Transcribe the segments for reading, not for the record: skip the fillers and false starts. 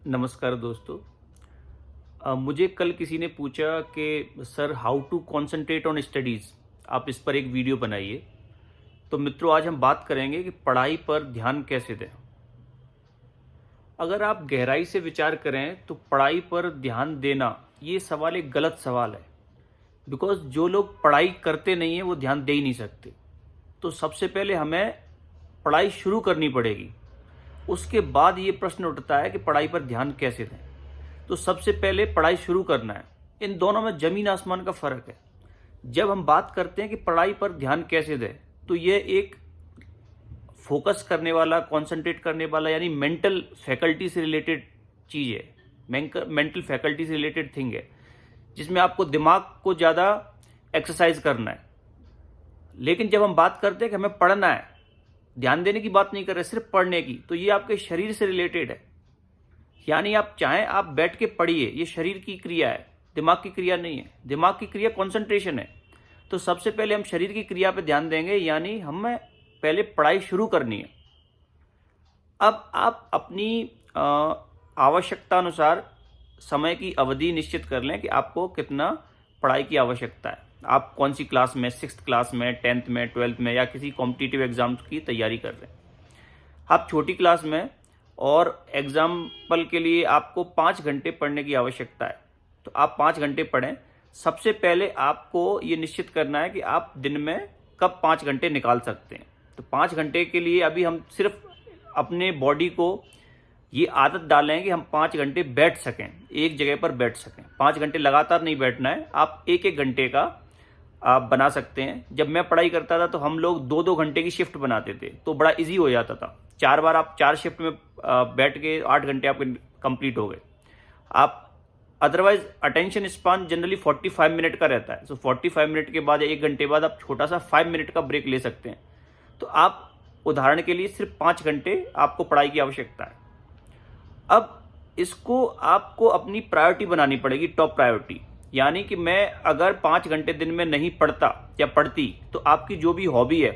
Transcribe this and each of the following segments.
नमस्कार दोस्तों। मुझे कल किसी ने पूछा कि sir how to concentrate on studies, आप इस पर एक वीडियो बनाइए। तो मित्रों, आज हम बात करेंगे कि पढ़ाई पर ध्यान कैसे दें। अगर आप गहराई से विचार करें तो पढ़ाई पर ध्यान देना ये सवाल एक गलत सवाल है। बिकॉज जो लोग पढ़ाई करते नहीं हैं वो ध्यान दे ही नहीं सकते। तो सबसे पहले हमें पढ़ाई शुरू करनी पड़ेगी। उसके बाद ये प्रश्न उठता है कि पढ़ाई पर ध्यान कैसे दें। तो सबसे पहले पढ़ाई शुरू करना है। इन दोनों में ज़मीन आसमान का फ़र्क है। जब हम बात करते हैं कि पढ़ाई पर ध्यान कैसे दें, तो ये एक फोकस करने वाला, कंसंट्रेट करने वाला, यानी मेंटल फैकल्टी से रिलेटेड चीज़ है। मेंटल फैकल्टी से रिलेटेड थिंग है, जिसमें आपको दिमाग को ज़्यादा एक्सरसाइज करना है। लेकिन जब हम बात करते हैं कि हमें पढ़ना है, ध्यान देने की बात नहीं कर रहे, सिर्फ पढ़ने की, तो ये आपके शरीर से रिलेटेड है। यानी आप चाहें आप बैठ के पढ़िए, ये शरीर की क्रिया है, दिमाग की क्रिया नहीं है। दिमाग की क्रिया कंसंट्रेशन है। तो सबसे पहले हम शरीर की क्रिया पे ध्यान देंगे, यानी हमें पहले पढ़ाई शुरू करनी है। अब आप अपनी आवश्यकता अनुसार समय की अवधि निश्चित कर लें कि आपको कितना पढ़ाई की आवश्यकता है। आप कौन सी क्लास में, 6th क्लास में, 10th में, 12th में, या किसी कॉम्पिटिटिव एग्जाम्स की तैयारी कर रहे हैं। आप छोटी क्लास में, और एग्जाम्पल के लिए आपको 5 घंटे पढ़ने की आवश्यकता है, तो आप 5 घंटे पढ़ें। सबसे पहले आपको ये निश्चित करना है कि आप दिन में कब 5 घंटे निकाल सकते हैं। तो 5 घंटे के लिए अभी हम सिर्फ अपने बॉडी को ये आदत डालें कि हम 5 घंटे बैठ सकें, एक जगह पर बैठ सकें। 5 घंटे लगातार नहीं बैठना है, आप एक एक घंटे का आप बना सकते हैं। जब मैं पढ़ाई करता था तो हम लोग 2-2 घंटे की शिफ्ट बनाते थे, तो बड़ा इजी हो जाता था। 4 बार आप 4 शिफ्ट में बैठ के 8 घंटे आपके कंप्लीट हो गए। आप otherwise attention span generally 45 minute का रहता है। सो 45 मिनट के बाद या 1 घंटे बाद आप छोटा सा 5 मिनट का ब्रेक ले सकते हैं। तो आप उदाहरण के लिए सिर्फ 5 घंटे आपको पढ़ाई की आवश्यकता है। अब इसको आपको अपनी प्रायोरिटी बनानी पड़ेगी, टॉप प्रायोरिटी। यानी कि मैं अगर 5 घंटे दिन में नहीं पढ़ता या पढ़ती, तो आपकी जो भी हॉबी है,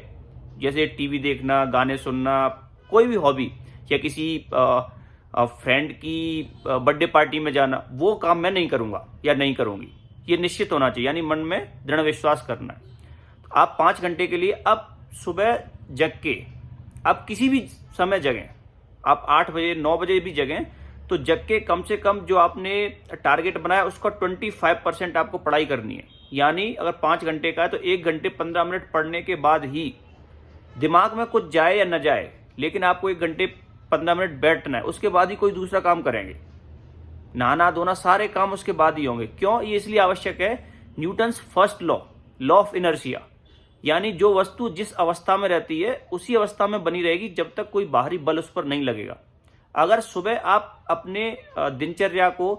जैसे टीवी देखना, गाने सुनना, कोई भी हॉबी, या किसी फ्रेंड की बर्थडे पार्टी में जाना, वो काम मैं नहीं करूँगा या नहीं करूँगी। ये निश्चित होना चाहिए, यानी मन में दृढ़ विश्वास करना है। तो आप 5 घंटे के लिए अब सुबह जग के, आप किसी भी समय जगें, आप 8 बजे 9 बजे भी जगें, तो जग के कम से कम जो आपने टारगेट बनाया उसका 25% आपको पढ़ाई करनी है। यानी अगर 5 घंटे का है तो 1 घंटे 15 मिनट पढ़ने के बाद ही दिमाग में कुछ जाए या न जाए, लेकिन आपको 1 घंटे 15 मिनट बैठना है। उसके बाद ही कोई दूसरा काम करेंगे, नहाना धोना सारे काम उसके बाद ही होंगे। क्यों? ये इसलिए आवश्यक है, Newton's first law, law of inertia, यानी जो वस्तु जिस अवस्था में रहती है उसी अवस्था में बनी रहेगी जब तक कोई बाहरी बल उस पर नहीं लगेगा। अगर सुबह आप अपने दिनचर्या को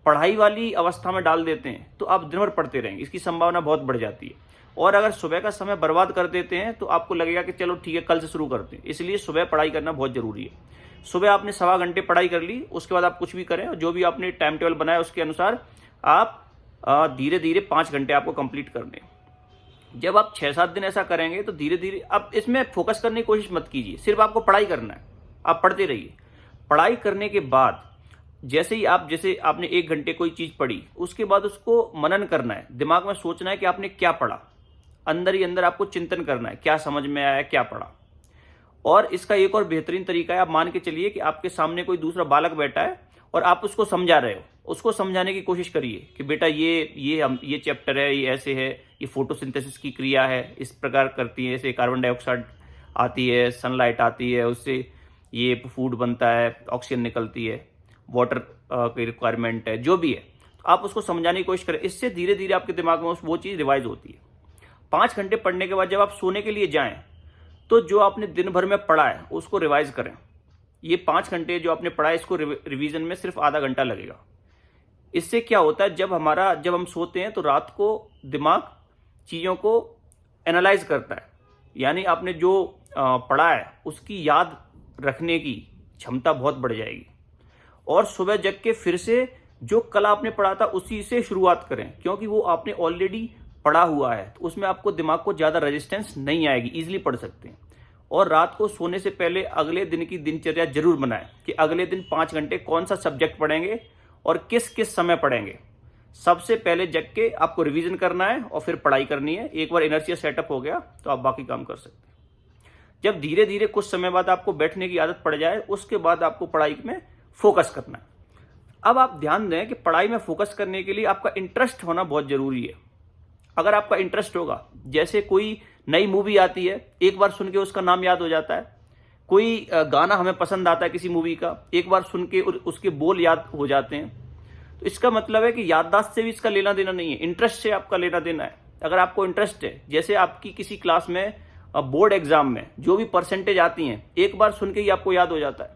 पढ़ाई वाली अवस्था में डाल देते हैं तो आप दिन भर पढ़ते रहेंगे, इसकी संभावना बहुत बढ़ जाती है। और अगर सुबह का समय बर्बाद कर देते हैं तो आपको लगेगा कि चलो ठीक है, कल से शुरू करते हैं। इसलिए सुबह पढ़ाई करना बहुत जरूरी है। सुबह आपने 1.25 घंटे पढ़ाई कर ली, उसके बाद आप कुछ भी करें, और जो भी आपने टाइम टेबल बनाया उसके अनुसार आप धीरे धीरे 5 घंटे आपको कंप्लीट करने। जब आप 6-7 दिन ऐसा करेंगे तो धीरे धीरे, अब इसमें फोकस करने की कोशिश मत कीजिए, सिर्फ आपको पढ़ाई करना है, आप पढ़ते रहिए। पढ़ाई करने के बाद जैसे ही जैसे आपने 1 घंटे कोई चीज पढ़ी, उसके बाद उसको मनन करना है, दिमाग में सोचना है कि आपने क्या पढ़ा, अंदर ही अंदर आपको चिंतन करना है, क्या समझ में आया, क्या पढ़ा। और इसका एक और बेहतरीन तरीका है, आप मान के चलिए कि आपके सामने कोई दूसरा बालक बैठा है और आप उसको समझा रहे हो। उसको समझाने की कोशिश करिए कि बेटा ये चैप्टर है, ये ऐसे है, ये फोटोसिंथेसिस की क्रिया है, इस प्रकार करती है, ऐसे कार्बन डाइऑक्साइड आती है, सनलाइट आती है, उससे ये फूड बनता है, ऑक्सीजन निकलती है, वाटर की रिक्वायरमेंट है, जो भी है। तो आप उसको समझाने की कोशिश करें, इससे धीरे धीरे आपके दिमाग में वो चीज़ रिवाइज होती है। 5 घंटे पढ़ने के बाद जब आप सोने के लिए जाएं, तो जो आपने दिन भर में पढ़ा है उसको रिवाइज करें। ये 5 घंटे जो आपने पढ़ा है, इसको रिवीजन में सिर्फ आधा घंटा लगेगा। इससे क्या होता है, जब हम सोते हैं तो रात को दिमाग चीज़ों को एनालाइज करता है, यानी आपने जो पढ़ा है उसकी याद रखने की क्षमता बहुत बढ़ जाएगी। और सुबह जग के फिर से जो कल आपने पढ़ा था उसी से शुरुआत करें, क्योंकि वो आपने ऑलरेडी पढ़ा हुआ है, तो उसमें आपको दिमाग को ज़्यादा रेजिस्टेंस नहीं आएगी, ईजिली पढ़ सकते हैं। और रात को सोने से पहले अगले दिन की दिनचर्या जरूर बनाएं कि अगले दिन 5 घंटे कौन सा सब्जेक्ट पढ़ेंगे और किस किस समय पढ़ेंगे। सबसे पहले जग के आपको रिवीजन करना है और फिर पढ़ाई करनी है। एक बार इनर्शिया सेटअप हो गया तो आप बाकी काम कर सकते हैं। जब धीरे धीरे कुछ समय बाद आपको बैठने की आदत पड़ जाए, उसके बाद आपको पढ़ाई में फोकस करना है। अब आप ध्यान दें कि पढ़ाई में फोकस करने के लिए आपका इंटरेस्ट होना बहुत जरूरी है। अगर आपका इंटरेस्ट होगा, जैसे कोई नई मूवी आती है, एक बार सुन के उसका नाम याद हो जाता है। कोई गाना हमें पसंद आता है किसी मूवी का, एक बार सुन के उसके बोल याद हो जाते हैं, तो इसका मतलब है कि याददाश्त से भी इसका लेना देना नहीं है, इंटरेस्ट से आपका लेना देना है। अगर आपको इंटरेस्ट है, जैसे आपकी किसी क्लास में बोर्ड एग्जाम में जो भी परसेंटेज आती हैं, एक बार सुन के ही आपको याद हो जाता है।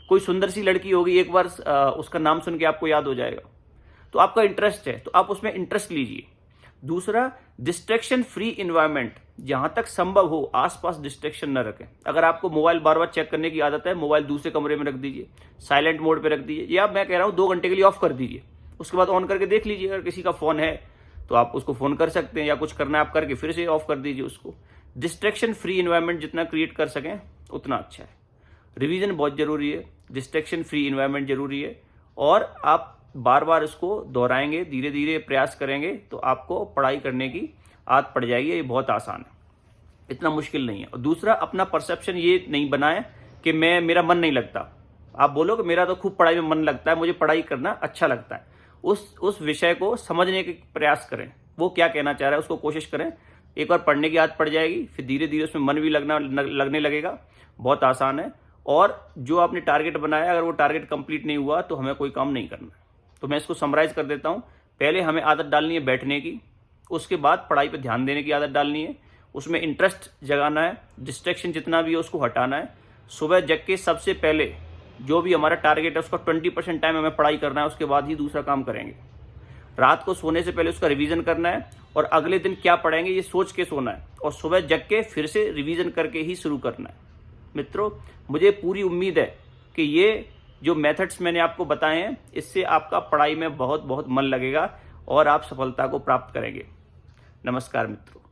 कोई सुंदर सी लड़की होगी, एक बार उसका नाम सुन के आपको याद हो जाएगा। तो आपका इंटरेस्ट है तो आप उसमें इंटरेस्ट लीजिए। दूसरा, डिस्ट्रैक्शन फ्री इन्वायरमेंट, जहां तक संभव हो आसपास डिस्ट्रैक्शन न रखें। अगर आपको मोबाइल बार बार चेक करने की आदत है, मोबाइल दूसरे कमरे में रख दीजिए, साइलेंट मोड पे रख दीजिए, या मैं कह रहा हूं 2 घंटे के लिए ऑफ कर दीजिए, उसके बाद ऑन करके देख लीजिए। अगर किसी का फोन है तो आप उसको फोन कर सकते हैं, या कुछ करना है आप करके फिर से ऑफ कर दीजिए उसको। डिस्ट्रैक्शन फ्री इन्वायरमेंट जितना क्रिएट कर सकें उतना अच्छा है। रिवीजन बहुत जरूरी है, डिस्ट्रैक्शन फ्री इन्वायरमेंट जरूरी है, और आप बार बार इसको दोहराएंगे, धीरे धीरे प्रयास करेंगे तो आपको पढ़ाई करने की आदत पड़ जाएगी। ये बहुत आसान है, इतना मुश्किल नहीं है। और दूसरा, अपना परसेप्शन ये नहीं बनाएं कि मेरा मन नहीं लगता। आप बोलो कि मेरा तो खूब पढ़ाई में मन लगता है, मुझे पढ़ाई करना अच्छा लगता है। उस विषय को समझने के प्रयास करें, वो क्या कहना चाह रहा है उसको कोशिश करें। एक बार पढ़ने की आदत पड़ जाएगी, फिर धीरे धीरे उसमें मन भी लगने लगेगा। बहुत आसान है। और जो आपने टारगेट बनाया, अगर वो टारगेट कंप्लीट नहीं हुआ तो हमें कोई काम नहीं करना है। तो मैं इसको समराइज कर देता हूँ। पहले हमें आदत डालनी है बैठने की, उसके बाद पढ़ाई पर ध्यान देने की आदत डालनी है, उसमें इंटरेस्ट जगाना है, डिस्ट्रैक्शन जितना भी है उसको हटाना है। सुबह जग के सबसे पहले जो भी हमारा टारगेट है उसका 20% टाइम हमें पढ़ाई करना है, उसके बाद ही दूसरा काम करेंगे। रात को सोने से पहले उसका रिवीजन करना है और अगले दिन क्या पढ़ेंगे ये सोच के सोना है, और सुबह जग के फिर से रिवीजन करके ही शुरू करना है। मित्रों, मुझे पूरी उम्मीद है कि ये जो मेथड्स मैंने आपको बताए हैं, इससे आपका पढ़ाई में बहुत बहुत मन लगेगा और आप सफलता को प्राप्त करेंगे। नमस्कार मित्रों।